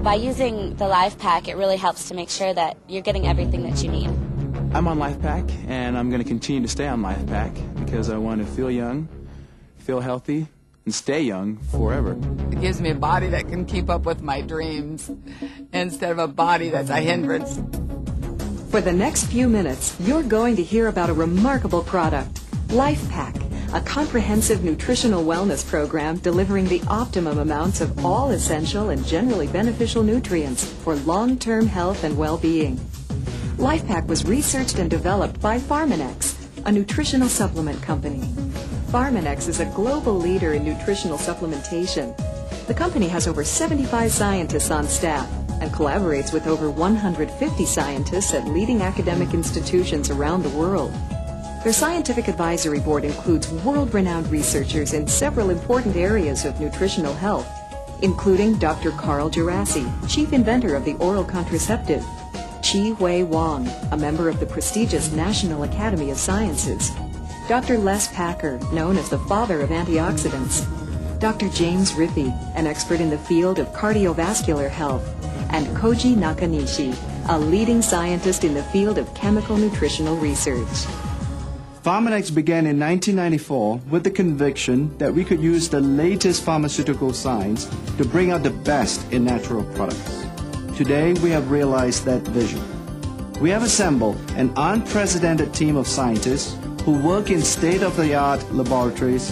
By using the Lifepak, it really helps to make sure that you're getting everything that you need. I'm on Lifepak, and I'm going to continue to stay on Lifepak because I want to feel young, feel healthy, and stay young forever. It gives me a body that can keep up with my dreams instead of a body that's a hindrance. For the next few minutes, you're going to hear about a remarkable product, Lifepak, a comprehensive nutritional wellness program delivering the optimum amounts of all essential and generally beneficial nutrients for long-term health and well-being. Lifepak was researched and developed by Pharmanex, a nutritional supplement company. Pharmanex is a global leader in nutritional supplementation. The company has over 75 scientists on staff and collaborates with over 150 scientists at leading academic institutions around the world. Their scientific advisory board includes world-renowned researchers in several important areas of nutritional health, including Dr. Carl Gerasi, chief inventor of the oral contraceptive, Chi-Hui Wong, a member of the prestigious National Academy of Sciences, Dr. Les Packer, known as the father of antioxidants, Dr. James Rippey, an expert in the field of cardiovascular health, and Koji Nakanishi, a leading scientist in the field of chemical nutritional research. Pharmanex began in 1994 with the conviction that we could use the latest pharmaceutical science to bring out the best in natural products. Today, we have realized that vision. We have assembled an unprecedented team of scientists who work in state-of-the-art laboratories,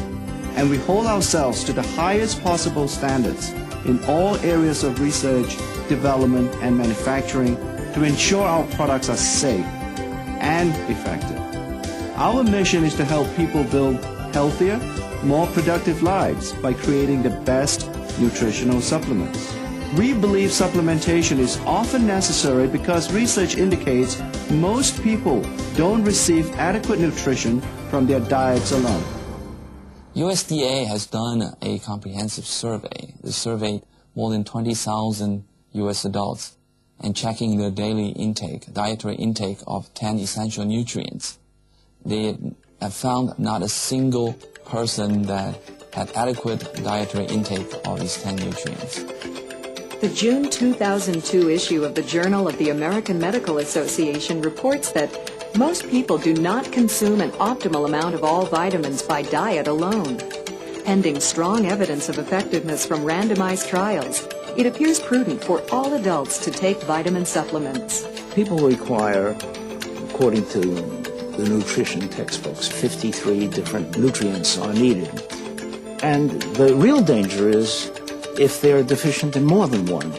and we hold ourselves to the highest possible standards in all areas of research, development, and manufacturing to ensure our products are safe and effective. Our mission is to help people build healthier, more productive lives by creating the best nutritional supplements. We believe supplementation is often necessary because research indicates most people don't receive adequate nutrition from their diets alone. USDA has done a comprehensive survey. They surveyed more than 20,000 U.S. adults and checking their daily intake, dietary intake of 10 essential nutrients. They have found not a single person that had adequate dietary intake of these 10 nutrients. The June 2002 issue of the Journal of the American Medical Association reports that most people do not consume an optimal amount of all vitamins by diet alone. Pending strong evidence of effectiveness from randomized trials, it appears prudent for all adults to take vitamin supplements. People require, according to the nutrition textbooks, 53 different nutrients are needed. And the real danger is if they're deficient in more than one.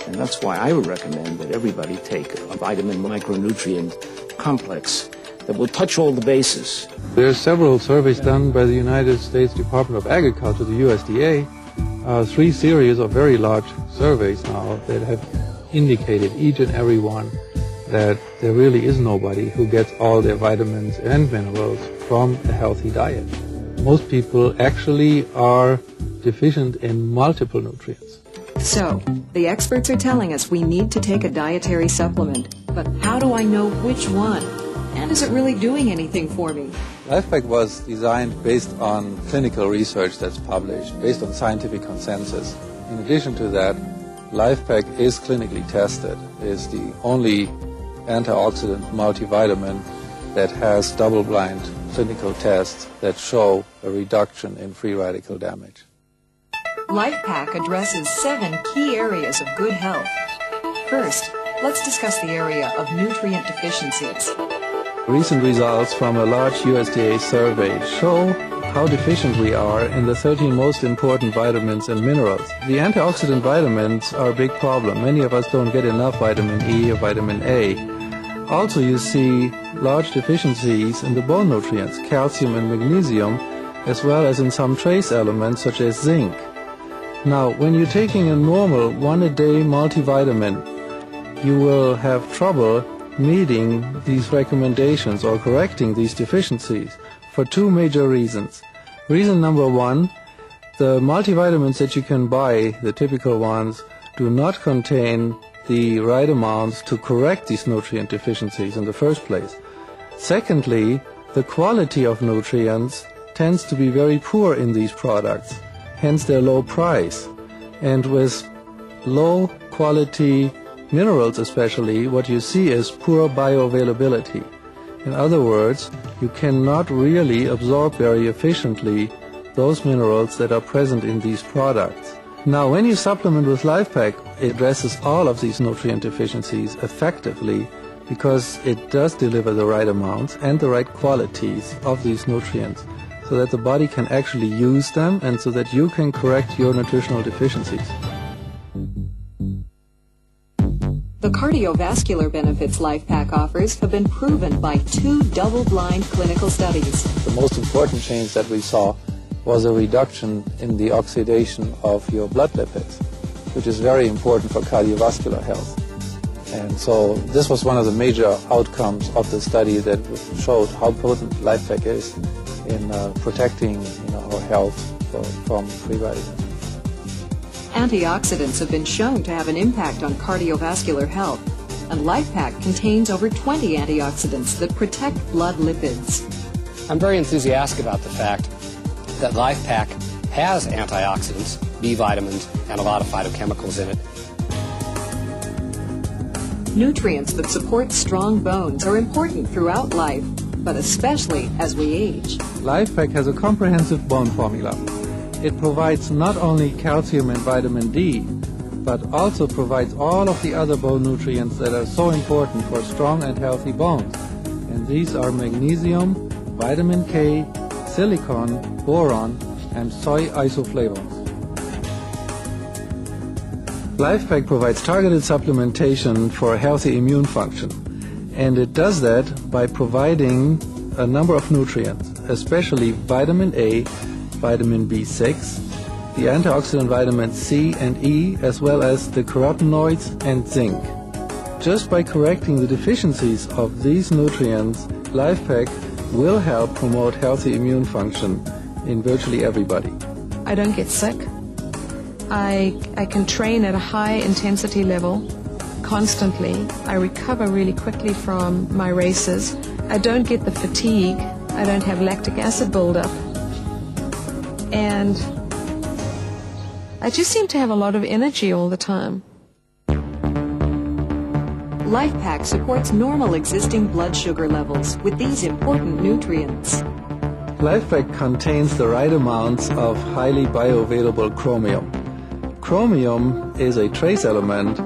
And that's why I would recommend that everybody take a vitamin micronutrient complex that will touch all the bases. There are several surveys done by the United States Department of Agriculture, the USDA, 3 series of very large surveys now that have indicated each and every one that there really is nobody who gets all their vitamins and minerals from a healthy diet. Most people actually are deficient in multiple nutrients. So, the experts are telling us we need to take a dietary supplement. But how do I know which one? And is it really doing anything for me? Lifepak was designed based on clinical research that's published, based on scientific consensus. In addition to that, Lifepak is clinically tested. It is the only antioxidant multivitamin that has double-blind clinical tests that show a reduction in free radical damage. Lifepak addresses 7 key areas of good health. First, let's discuss the area of nutrient deficiencies. Recent results from a large USDA survey show how deficient we are in the 13 most important vitamins and minerals. The antioxidant vitamins are a big problem. Many of us don't get enough vitamin E or vitamin A. Also, you see large deficiencies in the bone nutrients, calcium and magnesium, as well as in some trace elements such as zinc. Now, when you're taking a normal one-a-day multivitamin, you will have trouble meeting these recommendations or correcting these deficiencies for 2 major reasons. Reason number 1, the multivitamins that you can buy, the typical ones, do not contain the right amounts to correct these nutrient deficiencies in the first place. Secondly, the quality of nutrients tends to be very poor in these products, hence their low price. And with low quality minerals especially, what you see is poor bioavailability. In other words, you cannot really absorb very efficiently those minerals that are present in these products. Now, when you supplement with Lifepak, it addresses all of these nutrient deficiencies effectively because it does deliver the right amounts and the right qualities of these nutrients so that the body can actually use them and so that you can correct your nutritional deficiencies. The cardiovascular benefits Lifepak offers have been proven by 2 double-blind clinical studies. The most important change that we saw was a reduction in the oxidation of your blood lipids, which is very important for cardiovascular health. And so this was one of the major outcomes of the study that showed how potent Lifepak is in protecting our health from free radicals. Antioxidants have been shown to have an impact on cardiovascular health, and Lifepak contains over 20 antioxidants that protect blood lipids. I'm very enthusiastic about the fact that Lifepak has antioxidants, B vitamins, and a lot of phytochemicals in it. Nutrients that support strong bones are important throughout life, but especially as we age. Lifepak has a comprehensive bone formula. It provides not only calcium and vitamin D, but also provides all of the other bone nutrients that are so important for strong and healthy bones. And these are magnesium, vitamin K, silicon, boron, and soy isoflavones. Lifepak provides targeted supplementation for healthy immune function, and it does that by providing a number of nutrients, especially vitamin A, vitamin B6, the antioxidant vitamins C and E, as well as the carotenoids and zinc. Just by correcting the deficiencies of these nutrients, Lifepak will help promote healthy immune function in virtually everybody. I don't get sick. I can train at a high intensity level constantly. I recover really quickly from my races. I don't get the fatigue. I don't have lactic acid buildup. And I just seem to have a lot of energy all the time. Lifepak supports normal existing blood sugar levels with these important nutrients. Lifepak contains the right amounts of highly bioavailable chromium. Chromium is a trace element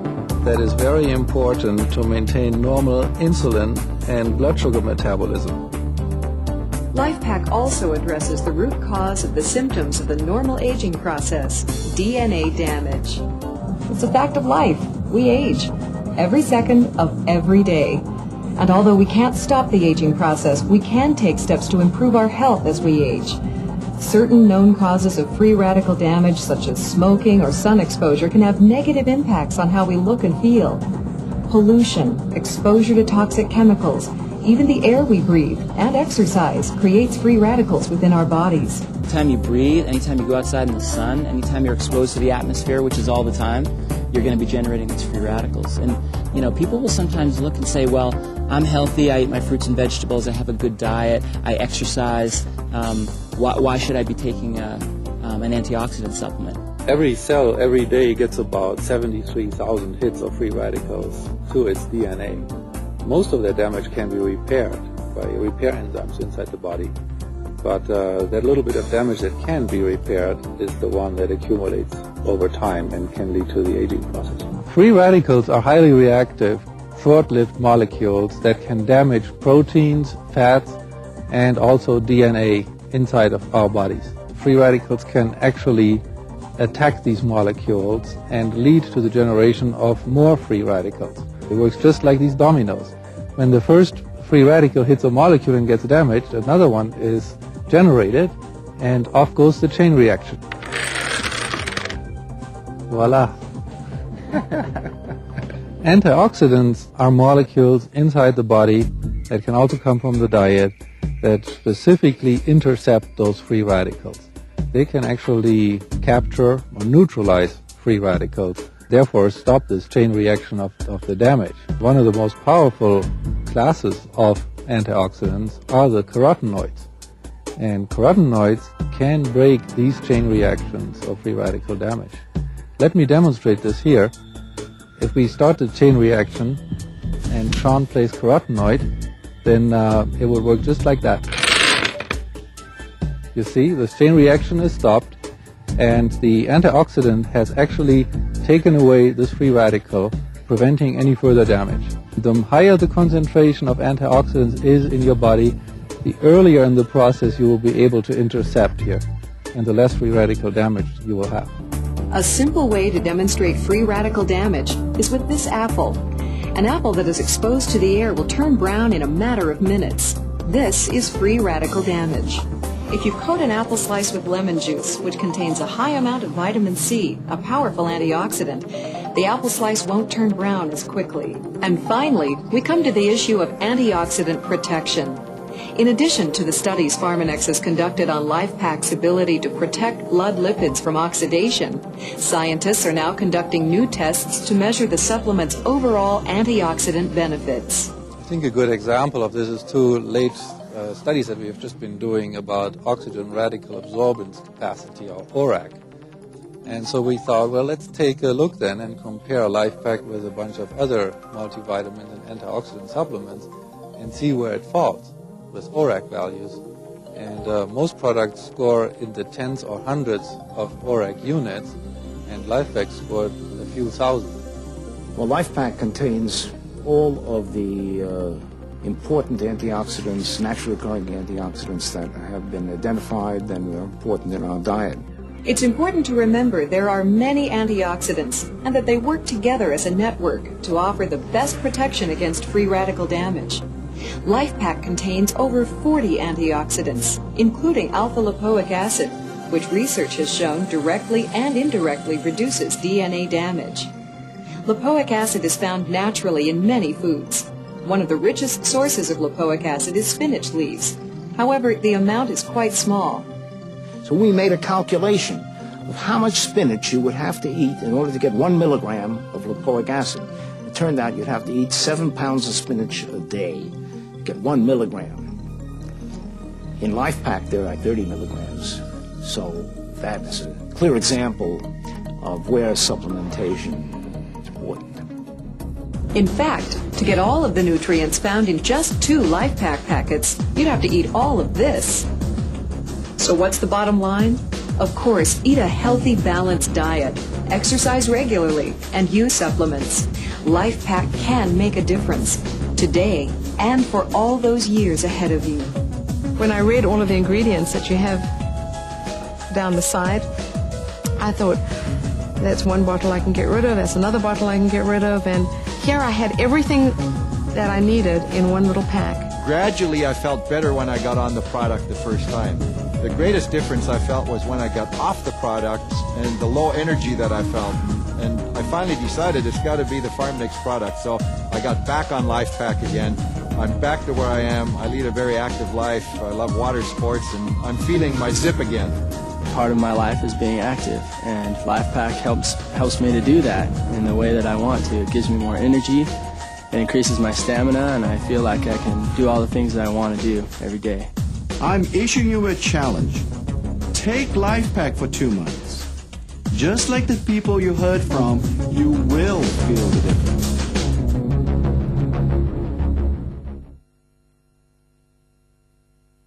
that is very important to maintain normal insulin and blood sugar metabolism. Lifepak also addresses the root cause of the symptoms of the normal aging process, DNA damage. It's a fact of life. We age every second of every day. And although we can't stop the aging process, we can take steps to improve our health as we age. Certain known causes of free radical damage, such as smoking or sun exposure, can have negative impacts on how we look and feel. Pollution, exposure to toxic chemicals, even the air we breathe, and exercise creates free radicals within our bodies. Anytime you breathe, anytime you go outside in the sun, anytime you're exposed to the atmosphere, which is all the time, you're going to be generating these free radicals. And, people will sometimes look and say, well, I'm healthy, I eat my fruits and vegetables, I have a good diet, I exercise, why should I be taking an antioxidant supplement? Every cell every day gets about 73,000 hits of free radicals to its DNA. Most of that damage can be repaired by repair enzymes inside the body. But that little bit of damage that can be repaired is the one that accumulates over time and can lead to the aging process. Free radicals are highly reactive, short-lived molecules that can damage proteins, fats, and also DNA inside of our bodies. Free radicals can actually attack these molecules and lead to the generation of more free radicals. It works just like these dominoes. When the first free radical hits a molecule and gets damaged, another one is generated, and off goes the chain reaction. Voila! Antioxidants are molecules inside the body that can also come from the diet that specifically intercept those free radicals. They can actually capture or neutralize free radicals, therefore stop this chain reaction of the damage. One of the most powerful classes of antioxidants are the carotenoids. And carotenoids can break these chain reactions of free radical damage. Let me demonstrate this here. If we start the chain reaction and Sean plays carotenoid, then it will work just like that. You see, the chain reaction is stopped, and the antioxidant has actually taken away this free radical, preventing any further damage. The higher the concentration of antioxidants is in your body, the earlier in the process you will be able to intercept here, and the less free radical damage you will have. A simple way to demonstrate free radical damage is with this apple. An apple that is exposed to the air will turn brown in a matter of minutes. This is free radical damage. If you coat an apple slice with lemon juice, which contains a high amount of vitamin C, a powerful antioxidant, the apple slice won't turn brown as quickly. And finally, we come to the issue of antioxidant protection. In addition to the studies Pharmanex has conducted on Lifepak's ability to protect blood lipids from oxidation, scientists are now conducting new tests to measure the supplement's overall antioxidant benefits. I think a good example of this is two late studies that we have just been doing about oxygen radical absorbance capacity, or ORAC. And so we thought, well, let's take a look then and compare Lifepak with a bunch of other multivitamins and antioxidant supplements and see where it falls with ORAC values. And most products score in the tens or hundreds of ORAC units, and Lifepak scored a few thousand. Well, Lifepak contains all of the important antioxidants, naturally occurring antioxidants that have been identified and are important in our diet. It's important to remember there are many antioxidants and that they work together as a network to offer the best protection against free radical damage. Lifepak contains over 40 antioxidants, including alpha-lipoic acid, which research has shown directly and indirectly reduces DNA damage. Lipoic acid is found naturally in many foods. One of the richest sources of lipoic acid is spinach leaves. However, the amount is quite small. So we made a calculation of how much spinach you would have to eat in order to get 1 milligram of lipoic acid. It turned out you'd have to eat 7 pounds of spinach a day to get 1 milligram. In Lifepak, there are 30 milligrams. So that is a clear example of where supplementation is important. In fact, to get all of the nutrients found in just 2 Lifepak packets, you'd have to eat all of this. So what's the bottom line? Of course, eat a healthy, balanced diet, exercise regularly, and use supplements. Lifepak can make a difference, today and for all those years ahead of you. When I read all of the ingredients that you have down the side, I thought, that's one bottle I can get rid of, that's another bottle I can get rid of, and here I had everything that I needed in one little pack. Gradually, I felt better when I got on the product the first time. The greatest difference I felt was when I got off the product and the low energy that I felt. And I finally decided it's got to be the Pharmanex product. So I got back on Lifepak again. I'm back to where I am. I lead a very active life. I love water sports, and I'm feeling my zip again. Part of my life is being active, and Lifepak helps me to do that in the way that I want to. It gives me more energy, it increases my stamina, and I feel like I can do all the things that I want to do every day. I'm issuing you a challenge. Take Lifepak for 2 months. Just like the people you heard from, you will feel the difference.